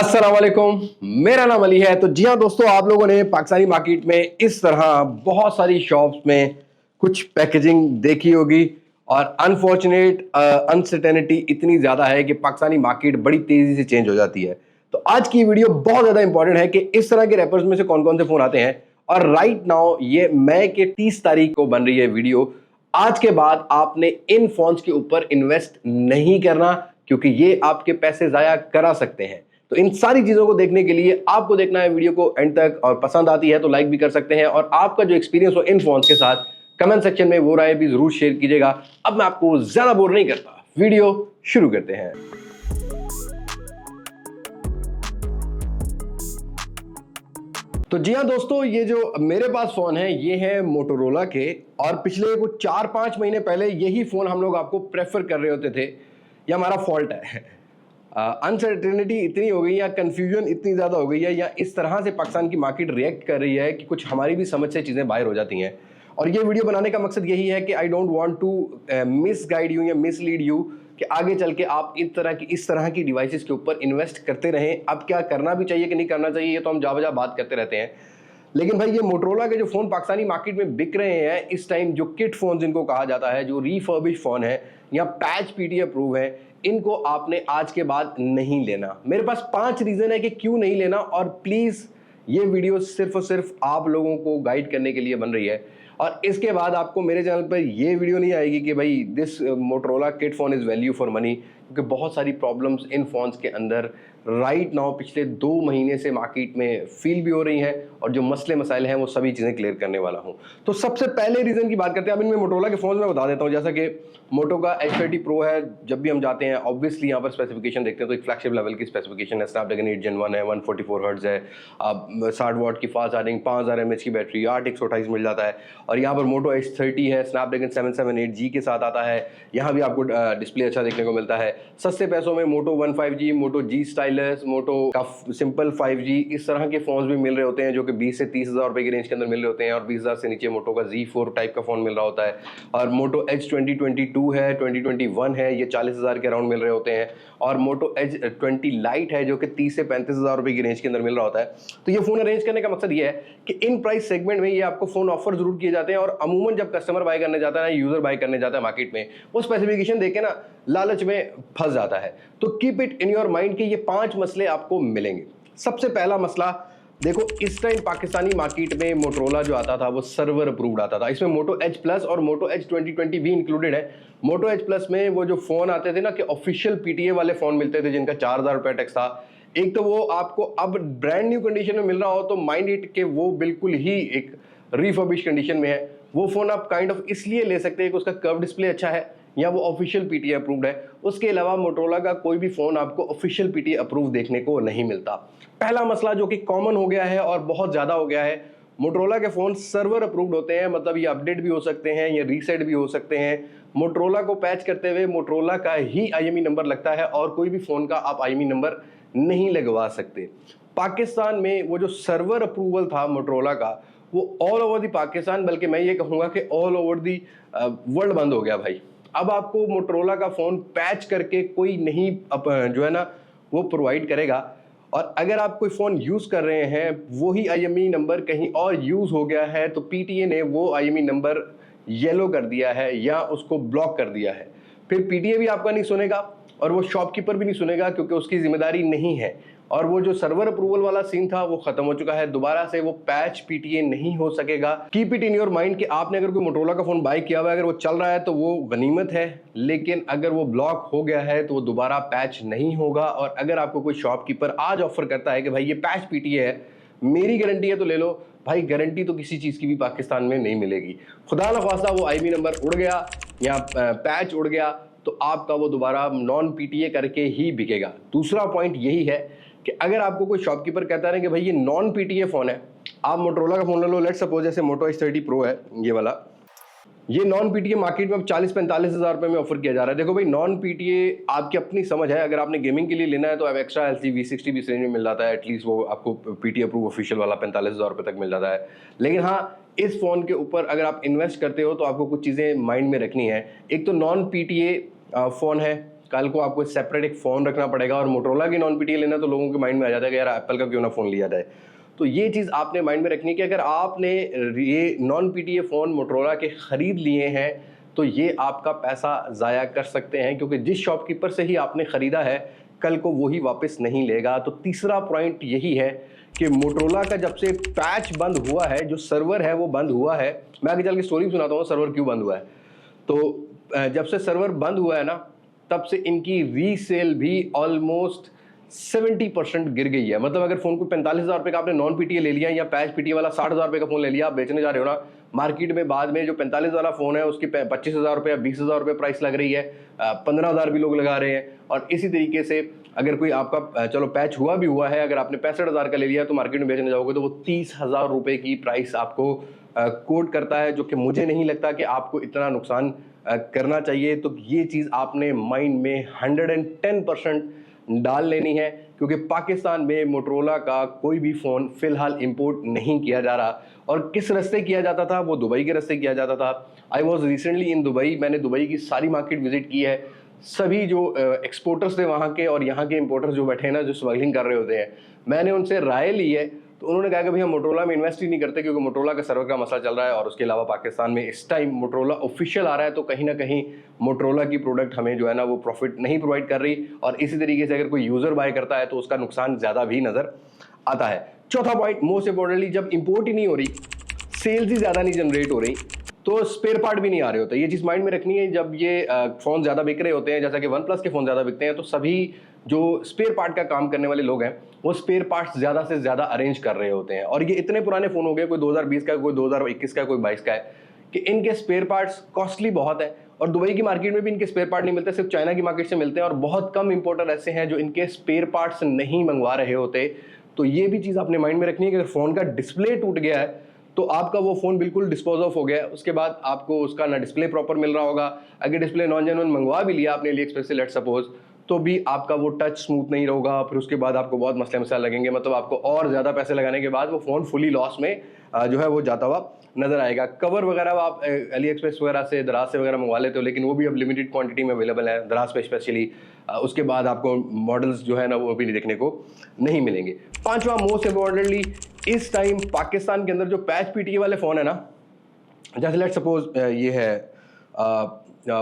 अस्सलाम वालेकुम, मेरा नाम अली है। तो जी हाँ दोस्तों, आप लोगों ने पाकिस्तानी मार्केट में इस तरह बहुत सारी शॉप्स में कुछ पैकेजिंग देखी होगी और अनफॉर्चुनेट अनसर्टेनिटी इतनी ज़्यादा है कि पाकिस्तानी मार्केट बड़ी तेज़ी से चेंज हो जाती है। तो आज की वीडियो बहुत ज़्यादा इंपॉर्टेंट है कि इस तरह के रैपर्स में से कौन कौन से फ़ोन आते हैं। और राइट नाउ ये मई के 30 तारीख को बन रही है वीडियो। आज के बाद आपने इन फोन्स के ऊपर इन्वेस्ट नहीं करना, क्योंकि ये आपके पैसे ज़ाया करा सकते हैं। तो इन सारी चीजों को देखने के लिए आपको देखना है वीडियो को एंड तक, और पसंद आती है तो लाइक भी कर सकते हैं, और आपका जो एक्सपीरियंस हो इन फोन्स के साथ कमेंट सेक्शन में वो राय भी जरूर शेयर कीजिएगा। अब मैं आपको ज्यादा बोर नहीं करता, वीडियो शुरू करते हैं। तो जी हाँ दोस्तों, ये जो मेरे पास फोन है ये है मोटोरोला के, और पिछले कुछ 4-5 महीने पहले यही फोन हम लोग आपको प्रेफर कर रहे होते थे। ये हमारा फॉल्ट है। अनसर्टेनिटी इतनी हो गई या कंफ्यूजन इतनी ज़्यादा हो गई है, या इस तरह से पाकिस्तान की मार्केट रिएक्ट कर रही है कि कुछ हमारी भी समझ से चीज़ें बाहर हो जाती हैं। और ये वीडियो बनाने का मकसद यही है कि I don't want to misguide you या मिसलीड यू, कि आगे चल के आप इस तरह की डिवाइसेस के ऊपर इन्वेस्ट करते रहें। अब क्या करना भी चाहिए कि नहीं करना चाहिए, ये तो हम जा बजा बात करते रहते हैं। लेकिन भाई, ये मोटरोला के जो फ़ोन पाकिस्तानी मार्केट में बिक रहे हैं इस टाइम, जो किट फ़ोन जिनको कहा जाता है, जो रीफर्बिश फ़ोन है या पैच पीटी अप्रूव है, इनको आपने आज के बाद नहीं लेना। मेरे पास 5 रीज़न है कि क्यों नहीं लेना, और प्लीज़ ये वीडियो सिर्फ और सिर्फ आप लोगों को गाइड करने के लिए बन रही है। और इसके बाद आपको मेरे चैनल पर ये वीडियो नहीं आएगी कि भाई this Motorola kit phone is value for money, क्योंकि बहुत सारी प्रॉब्लम्स इन फ़ोन्स के अंदर राइट नाउ पिछले 2 महीने से मार्केट में फील भी हो रही हैं, और जो मसले मसाइल हैं वो सभी चीज़ें क्लियर करने वाला हूं। तो सबसे पहले रीज़न की बात करते हैं। अब इनमें मोटोरोला के फ़ोन में बता देता हूं, जैसा कि मोटो का H30 Pro है। जब भी हम जाते हैं ऑब्वियसली यहाँ पर स्पेसिफिकेशन देखते हैं तो एक फ्लैगशिप लेवल की स्पेसिफिकेशन है। स्नैपड्रैगन 8 Gen 1 है, 144 हर्ट्ज है, 60 वाट की फास्ट चार्जिंग, 5000 mAh की बैटरी, 8 मिल जाता है। और यहाँ पर मोटो H30 है, स्नैपड्रैगन 778G के साथ आता है। यहाँ भी आपको डिस्प्ले अच्छा देखने को मिलता है। सस्ते पैसों में मोटो 1 5G, मोटो G स्टाइलस, मोटो का सिंपल 5G, इस तरह के फोन्स भी मिल रहे होते हैं, जो कि 20 से 30,000 रुपए की रेंज के अंदर मिल रहे होते हैं। और 20,000 से नीचे मोटो का Z4 टाइप का फोन मिल रहा होता है। और मोटो Edge 2022 है, 2021 है, ये 40,000 के अराउंड मिल रहे होते हैं। और मोटो Edge 20 लाइट है, जो कि 30 से 35,000 रुपए की रेंज के अंदर मिल रहा होता है। तो ये फोन अरेंज करने का मकसद ये है कि इन प्राइस सेगमेंट में ये आपको फोन ऑफर जरूर किए जाते हैं। और अमूमन जब कस्टमर बाय करने जाता है ना, यूजर बाय करने जाता है मार्केट में, वो स्पेसिफिकेशन देख के ना लालच में फंस जाता है। तो keep it in your mind कि ये 5 मसले आपको मिलेंगे। सबसे पहला मसला देखो, इस टाइम पाकिस्तानी मार्केट में मोटरोला जो आता था वो सर्वर अप्रूव्ड आता था। इसमें मोटो H प्लस और मोटो H 2020 भी इंक्लूडेड है। मोटो H प्लस में वो जो फोन आते थे ना, कि ऑफिशियल पीटीए वाले फोन मिलते थे जिनका 4,000 रुपये टैक्स था। एक तो वो आपको अब ब्रांड न्यू कंडीशन में मिल रहा हो तो माइंड इट के वो बिल्कुल ही एक रिफर्बिश कंडीशन में है। वो फोन आप काइंड ऑफ इसलिए ले सकते हैं कि उसका कर्व डिस्प्ले अच्छा है या वो ऑफिशियल पीटीए अप्रूव्ड है। उसके अलावा मोटरोला का कोई भी फोन आपको ऑफिशियल पीटीए अप्रूव देखने को नहीं मिलता। पहला मसला जो कि कॉमन हो गया है और बहुत ज्यादा हो गया है, मोटरोला के फोन सर्वर अप्रूव्ड होते हैं, मतलब ये अपडेट भी हो सकते हैं, ये रीसेट भी हो सकते हैं। मोटरोला को पैच करते हुए मोटरोला का ही आईएमई नंबर लगता है, और कोई भी फोन का आप आईएमई नंबर नहीं लगवा सकते। पाकिस्तान में वो जो सर्वर अप्रूवल था मोटरोला का, वो ऑल ओवर दी पाकिस्तान, बल्कि मैं ये कहूँगा कि ऑल ओवर दी वर्ल्ड बंद हो गया भाई। अब आपको मोटरोला का फ़ोन पैच करके कोई नहीं जो है ना वो प्रोवाइड करेगा। और अगर आप कोई फ़ोन यूज़ कर रहे हैं, वही आईएमई नंबर कहीं और यूज़ हो गया है, तो पीटीए ने वो आईएमई नंबर येलो कर दिया है या उसको ब्लॉक कर दिया है। फिर पीटीए भी आपका नहीं सुनेगा और वो शॉपकीपर भी नहीं सुनेगा, क्योंकि उसकी जिम्मेदारी नहीं है। और वो जो सर्वर अप्रूवल वाला सीन था वो खत्म हो चुका है। दोबारा से वो पैच पीटीए नहीं हो सकेगा। Keep it in your mind कि आपने अगर कोई मोटरोला का फोन बाय किया हुआ है, अगर वो चल रहा है तो वो गनीमत है, लेकिन अगर वो ब्लॉक हो गया है तो वो दोबारा पैच नहीं होगा। और अगर आपको कोई शॉपकीपर आज ऑफर करता है कि भाई ये पैच पीटीए है, मेरी गारंटी है, तो ले लो भाई। गारंटी तो किसी चीज की भी पाकिस्तान में नहीं मिलेगी। खुदा न खास्ता वो आईएमई नंबर उड़ गया या पैच उड़ गया तो आपका वो दोबारा नॉन पीटीए करके ही बिकेगा। दूसरा पॉइंट यही है कि अगर आपको कोई शॉपकीपर कहता है कि भाई ये नॉन पीटीए फोन है, आप मोटरोला का फोन ले लो, लेट्स सपोज जैसे मोटो H30 Pro है ये वाला, ये नॉन पीटीए मार्केट में 40-45 हज़ार रुपये में ऑफर किया जा रहा है। देखो भाई, नॉन पीटीए आपकी अपनी समझ है। अगर आपने गेमिंग के लिए लेना है तो अब एक्स्ट्रा LC V60 भी इस रेंज में मिल जाता है। एटलीस्ट वो आपको पीटीए अप्रूव ऑफिशियल वाला 45,000 रुपये तक मिल जाता है। लेकिन हाँ, इस फोन के ऊपर अगर आप इन्वेस्ट करते हो तो आपको कुछ चीज़ें माइंड में रखनी है। एक तो नॉन पीटीए फोन है, कल को आपको सेपरेट एक फ़ोन रखना पड़ेगा, और मोटरोला की नॉन पीटीए लेना तो लोगों के माइंड में आ जाता है कि यार एप्पल का क्यों ना फ़ोन लिया जाए। तो ये चीज़ आपने माइंड में रखनी है कि अगर आपने ये नॉन पीटीए फ़ोन मोटरोला के ख़रीद लिए हैं तो ये आपका पैसा ज़ाया कर सकते हैं, क्योंकि जिस शॉपकीपर से ही आपने ख़रीदा है कल को वही वापस नहीं लेगा। तो तीसरा पॉइंट यही है कि मोटरोला का जब से पैच बंद हुआ है, जो सर्वर है वो बंद हुआ है। मैं आगे चल के स्टोरी सुनाता हूँ सर्वर क्यों बंद हुआ है। तो जब से सर्वर बंद हुआ है ना, तब से इनकी रीसेल भी ऑलमोस्ट 70% गिर गई है। मतलब अगर फ़ोन को 45,000 रुपये का आपने नॉन पीटीए ले लिया या पैच पीटीए वाला 60,000 रुपये का फ़ोन ले लिया, आप बेचने जा रहे हो ना, मार्केट में बाद में जो 45 वाला फ़ोन है उसकी 25,000 रुपये या 20,000 रुपये प्राइस लग रही है, 15,000 भी लोग लगा रहे हैं। और इसी तरीके से अगर कोई आपका चलो पैच हुआ भी हुआ है, अगर आपने 65,000 का ले लिया तो मार्केट में बेचने जाओगे तो वो 30,000 रुपये की प्राइस आपको कोट करता है, जो कि मुझे नहीं लगता कि आपको इतना नुकसान करना चाहिए। तो ये चीज़ आपने माइंड में 110% डाल लेनी है, क्योंकि पाकिस्तान में मोटरोला का कोई भी फ़ोन फ़िलहाल इंपोर्ट नहीं किया जा रहा। और किस रास्ते किया जाता था, वो दुबई के रास्ते किया जाता था। I was recently in Dubai, मैंने दुबई की सारी मार्केट विजिट की है। सभी जो एक्सपोर्टर्स थे वहाँ के और यहाँ के इंपोर्टर्स जो बैठे हैं ना, जो स्मगलिंग कर रहे होते हैं, मैंने उनसे राय ली है तो उन्होंने कहा कि भैया मोटरोला में इन्वेस्ट ही नहीं करते, क्योंकि मोटरोला का सर्वर का मसला चल रहा है। और उसके अलावा पाकिस्तान में इस टाइम मोटरोला ऑफिशियल आ रहा है, तो कहीं ना कहीं मोटरोला की प्रोडक्ट हमें जो है ना वो प्रॉफिट नहीं प्रोवाइड कर रही। और इसी तरीके से अगर कोई यूज़र बाय करता है तो उसका नुकसान ज़्यादा भी नज़र आता है। चौथा पॉइंट, मोस्ट इंपॉर्टेंटली, जब इंपोर्ट ही नहीं हो रही, सेल्स ही ज़्यादा नहीं जनरेट हो रही, तो स्पेयर पार्ट भी नहीं आ रहे होते। ये चीज़ माइंड में रखनी है। जब ये फ़ोन ज़्यादा बिक रहे होते हैं, जैसा कि वन प्लस के फ़ोन ज़्यादा बिकते हैं, तो सभी जो स्पेयर पार्ट का काम करने वाले लोग हैं वो स्पेयर पार्ट्स ज़्यादा से ज़्यादा अरेंज कर रहे होते हैं। और ये इतने पुराने फ़ोन हो गए, कोई 2020 का, कोई 2021 का, कोई 22 का है, कि इनके स्पेयर पार्ट्स कॉस्टली बहुत है। और दुबई की मार्केट में भी इनके स्पेयर पार्ट नहीं मिलते, सिर्फ चाइना की मार्केट से मिलते हैं। और बहुत कम इंपोर्टर ऐसे हैं जो इनके स्पेयर पार्ट्स नहीं मंगवा रहे होते। तो ये भी चीज़ आपने माइंड में रखनी है कि अगर फ़ोन का डिस्प्ले टूट गया है तो आपका वो फ़ोन बिल्कुल डिस्पोज ऑफ हो गया है। उसके बाद आपको उसका ना डिस्प्ले प्रॉपर मिल रहा होगा। अगर डिस्प्ले नॉन जेन्युइन मंगवा भी लिया आपने अली एक्सप्रेस से, लेट सपोज, तो भी आपका वो टच स्मूथ नहीं रहेगा। फिर उसके बाद आपको बहुत मसले मसाले लगेंगे। मतलब आपको और ज़्यादा पैसे लगाने के बाद वो फ़ोन फुली लॉस में जो है वो जाता हुआ नज़र आएगा। कवर वगैरह आप अली एक्सप्रेस वगैरह से, दराज से वगैरह मंगवा लेते हो, लेकिन वो भी अब लिमिटेड क्वांटिटी में अवेलेबल है दराज पे स्पेशली। उसके बाद आपको मॉडल्स जो है ना वो भी देखने को नहीं मिलेंगे। पांचवा, मोस्ट इम्पॉर्टेंटली, इस टाइम पाकिस्तान के अंदर जो पैच पीटीए वाले फ़ोन है ना, जैसे लेट सपोज ये है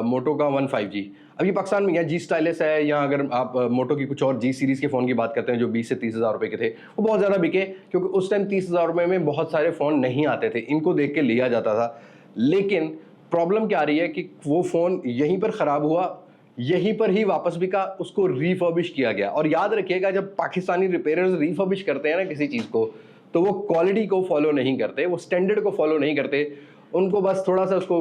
मोटो का 15G, अब ये पाकिस्तान में या जी स्टाइलिस है, या अगर आप मोटो की कुछ और जी सीरीज़ के फ़ोन की बात करते हैं जो 20 से 30,000 रुपये के थे, वो बहुत ज़्यादा बिके, क्योंकि उस टाइम 30,000 रुपये में बहुत सारे फ़ोन नहीं आते थे, इनको देख के लिया जाता था। लेकिन प्रॉब्लम क्या आ रही है कि वो फ़ोन यहीं पर ख़राब हुआ, यहीं पर ही वापस बिका, उसको रिफर्बिश किया गया। और याद रखिएगा, जब पाकिस्तानी रिपेयर्स रिफर्बिश करते हैं ना किसी चीज़ को, तो वो क्वालिटी को फॉलो नहीं करते, वो स्टैंडर्ड को फॉलो नहीं करते। उनको बस थोड़ा सा उसको,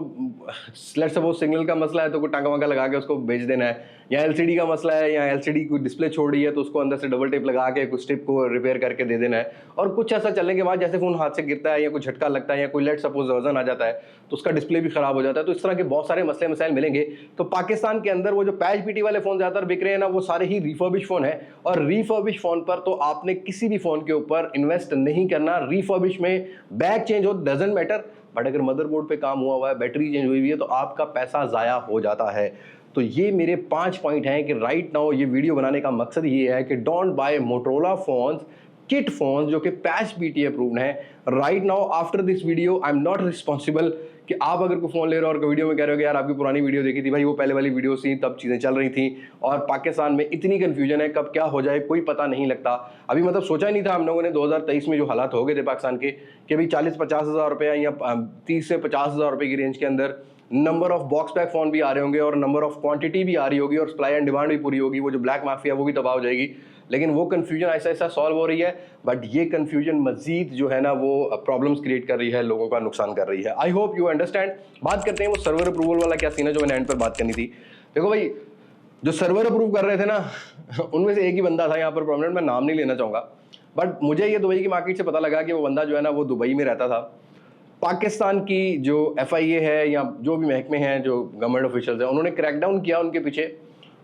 लेट्स सपोज सिग्नल का मसला है तो कोई टांका वांका लगा के उसको बेच देना है, या एलसीडी का मसला है, या एलसीडी कोई डिस्प्ले छोड़ रही है तो उसको अंदर से डबल टेप लगा के कुछ स्ट्रिप को रिपेयर करके दे देना है। और कुछ ऐसा चलने के बाद जैसे फ़ोन हाथ से गिरता है या कोई झटका लगता है या कोई लेट सपोज वजन आ जाता है तो उसका डिस्प्ले भी ख़राब हो जाता है। तो इस तरह के बहुत सारे मसले मसाइल मिलेंगे। तो पाकिस्तान के अंदर वो जो पैच पीटी वाले फ़ोन ज़्यादातर बिक रहे हैं ना, वो सारे ही रिफर्बिश फ़ोन है। और रिफर्बिश फ़ोन पर तो आपने किसी भी फ़ोन के ऊपर इन्वेस्ट नहीं करना। रिफर्बिश में बैग चेंज हो डजंट मैटर, बट अगर मदरबोर्ड पे काम हुआ है, बैटरी चेंज हुई है, तो आपका पैसा ज़ाया हो जाता है। तो ये मेरे 5 पॉइंट हैं कि राइट नाउ ये वीडियो बनाने का मकसद ये है कि don't buy Motorola phones, kit phones जो कि पैच पीटी अप्रूव्ड हैं। Right now after this video I am not responsible कि आप अगर कोई फ़ोन ले रहे हो और वीडियो में कह रहे हो कि यार आपकी पुरानी वीडियो देखी थी, भाई वो पहले वाली वीडियो थी, तब चीज़ें चल रही थी। और पाकिस्तान में इतनी कन्फ्यूजन है, कब क्या हो जाए कोई पता नहीं लगता। अभी मतलब सोचा ही नहीं था हम लोगों ने 2023 में जो हालात हो गए थे पाकिस्तान के, कि भाई 40-50 हज़ार रुपये या 30 से 50 हज़ार रुपये की रेंज के अंदर number of box pack phone भी आ रहे होंगे और नंबर ऑफ क्वांटिटी भी आ रही होगी और सप्लाई एंड डिमांड भी पूरी होगी। वो जो ब्लैक माफिया वो भी तबाह हो जाएगी। लेकिन वो कन्फ्यूजन ऐसा ऐसा सॉल्व हो रही है, बट ये कन्फ्यूजन मजीद जो है ना वो प्रॉब्लम्स क्रिएट कर रही है, लोगों का नुकसान कर रही है। I hope you understand. बात करते हैं वो सर्वर अप्रूवल वाला क्या सीन है जो मैंने एंड पर बात करनी थी। देखो भाई, जो सर्वर अप्रूव कर रहे थे ना उनमें से एक ही बंदा था यहाँ पर प्रोमिनेंट, मैं नाम नहीं लेना चाहूँगा, बट मुझे ये दुबई की मार्केट से पता लगा कि वो बंदा जो है ना वो दुबई में रहता था। पाकिस्तान की जो FIA है या जो भी महकमे हैं, जो गवर्नमेंट ऑफिशियल्स हैं, उन्होंने क्रैकडाउन किया उनके पीछे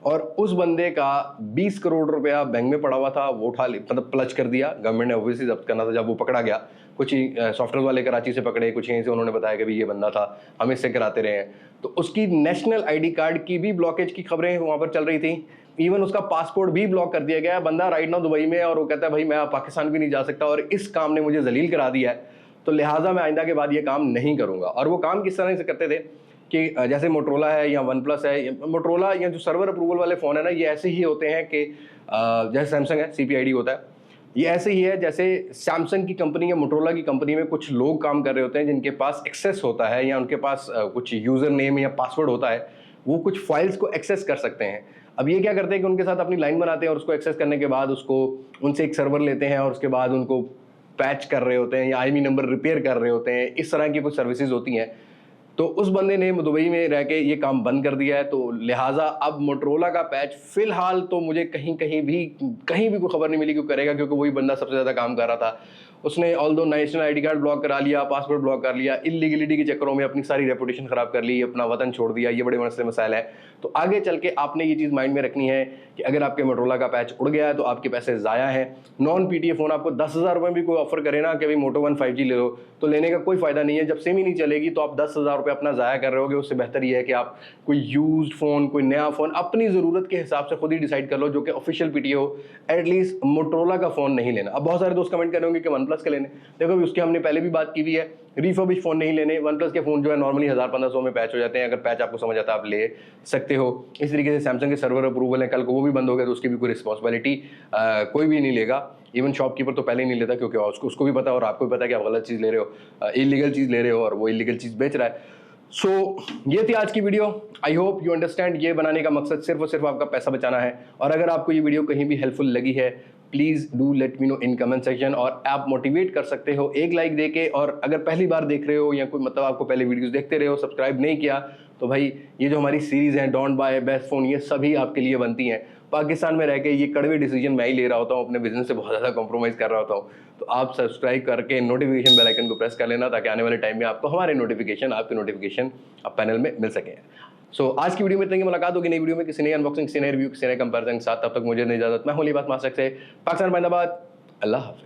और उस बंदे का 20 करोड़ रुपया बैंक में पड़ा हुआ था, वो उठा मतलब प्लच कर दिया। गवर्नमेंट ने ऑब्वियसली जब्त करना था जब वो पकड़ा गया। कुछ ही सॉफ्टवेयर वाले कराची से पकड़े, कुछ यहीं से उन्होंने बताया कि भाई ये बंदा था, हम इससे कराते रहे हैं। तो उसकी नेशनल आईडी कार्ड की भी ब्लॉकेज की खबरें वहाँ पर चल रही थी। इवन उसका पासपोर्ट भी ब्लॉक कर दिया गया। बंदा राइट नाउ दुबई में है और वो कहता है भाई मैं पाकिस्तान भी नहीं जा सकता और इस काम ने मुझे जलील करा दिया है, तो लिहाजा मैं आइंदा के बाद ये काम नहीं करूँगा। और वो काम किस तरह से करते थे कि जैसे मोटरोला है या वन प्लस है, मोटरोला या जो सर्वर अप्रूवल वाले फ़ोन है ना, ये ऐसे ही होते हैं कि जैसे सैमसंग है CPID होता है, ये ऐसे ही है जैसे सैमसंग की कंपनी या मोटरोला की कंपनी में कुछ लोग काम कर रहे होते हैं जिनके पास एक्सेस होता है या उनके पास कुछ यूज़र नेम या पासवर्ड होता है, वो कुछ फाइल्स को एक्सेस कर सकते हैं। अब ये क्या करते हैं कि उनके साथ अपनी लाइन बनाते हैं और उसको एक्सेस करने के बाद उसको उनसे एक सर्वर लेते हैं और उसके बाद उनको पैच कर रहे होते हैं या IMEI नंबर रिपेयर कर रहे होते हैं। इस तरह की कुछ सर्विसेज होती हैं। तो उस बंदे ने दुबई में रह के ये काम बंद कर दिया है, तो लिहाजा अब मोटरोला का पैच फिलहाल तो मुझे कहीं भी कोई खबर नहीं मिली कि करेगा, क्योंकि वही बंदा सबसे ज़्यादा काम कर रहा था। उसने ऑल दो नेशनल आईडी कार्ड ब्लॉक करा लिया, पासपोर्ट ब्लॉक कर लिया, इलीगलिटी के चक्करों में अपनी सारी रेपुटेशन खराब कर ली, अपना वतन छोड़ दिया। ये बड़े मसले मसाइल है। तो आगे चल के आपने ये चीज़ माइंड में रखनी है कि अगर आपके मोटरोला का पैच उड़ गया है तो आपके पैसे ज़ाया हैं। नॉन PTA फ़ोन आपको 10,000 रुपये भी कोई ऑफर करे ना कि भाई मोटो वन 5G ले लो, तो लेने का कोई फ़ायदा नहीं है। जब सिम ही नहीं चलेगी तो आप 10,000 रुपये अपना ज़ाया कर रहे होगे। उससे बेहतर ये है कि आप कोई यूज्ड फ़ोन, कोई नया फ़ोन अपनी ज़रूरत के हिसाब से खुद ही डिसाइड कर लो, जो कि ऑफिशियल PTA हो। एटलीस्ट मोटरोला का फ़ोन नहीं लेना। अब बहुत सारे दोस्त कमेंट कर रहे होंगे कि वन प्लस के लेने, देखो उसकी हमने पहले भी बात की हुई है। रिफर्बिश फ़ोन नहीं लेने। वन प्लस के फ़ोन जो है नॉर्मली 1000-1500 में पैच हो जाते हैं। अगर पैच आपको समझ आता है आप ले सकते हो। इस तरीके से सैमसंग के सर्वर अप्रूवल है, कल को वो भी बंद हो गया तो उसकी भी कोई रिस्पॉन्सिबिलिटी कोई भी नहीं लेगा। इवन शॉपकीपर तो पहले ही नहीं लेता, क्योंकि उसको भी पता है और आपको भी पता है कि आप गलत चीज़ ले रहे हो, इलीगल चीज़ ले रहे हो और वो इलीगल चीज़ बेच रहा है। सो ये थी आज की video. I hope you understand. ये बनाने का मकसद सिर्फ और सिर्फ आपका पैसा बचाना है। और अगर आपको ये वीडियो कहीं भी हेल्पफुल लगी है, please do let me know in comment section. और आप मोटिवेट कर सकते हो एक लाइक देके। और अगर पहली बार देख रहे हो या कोई मतलब आपको पहले वीडियोस देखते रहे हो, सब्सक्राइब नहीं किया, तो भाई ये जो हमारी सीरीज़ है डोंट बाय बेस्ट फ़ोन, ये सभी आपके लिए बनती हैं। पाकिस्तान में रह के ये कड़वे डिसीजन मैं ही ले रहा होता हूँ, अपने बिजनेस से बहुत ज़्यादा कॉम्प्रोमाइज़ कर रहा होता हूँ। तो आप सब्सक्राइब करके नोटिफिकेशन बेल आइकन को प्रेस कर लेना, ताकि आने वाले टाइम में आपको हमारे नोटिफिकेशन, आपके नोटिफिकेशन आप पैनल में मिल सके। सो आज की वीडियो में इतनी मुलाकात होगी नई वीडियो में किसी नई अनबॉक्सिंग, किसी नए रिव्यू, किसी नए कंपैरिजन के साथ। तब तक मुझे नहीं इजाजत। मैं हूं लिबास मास्टर से पाकिस्तान, जिंदाबाद। अल्लाह हाफिज़।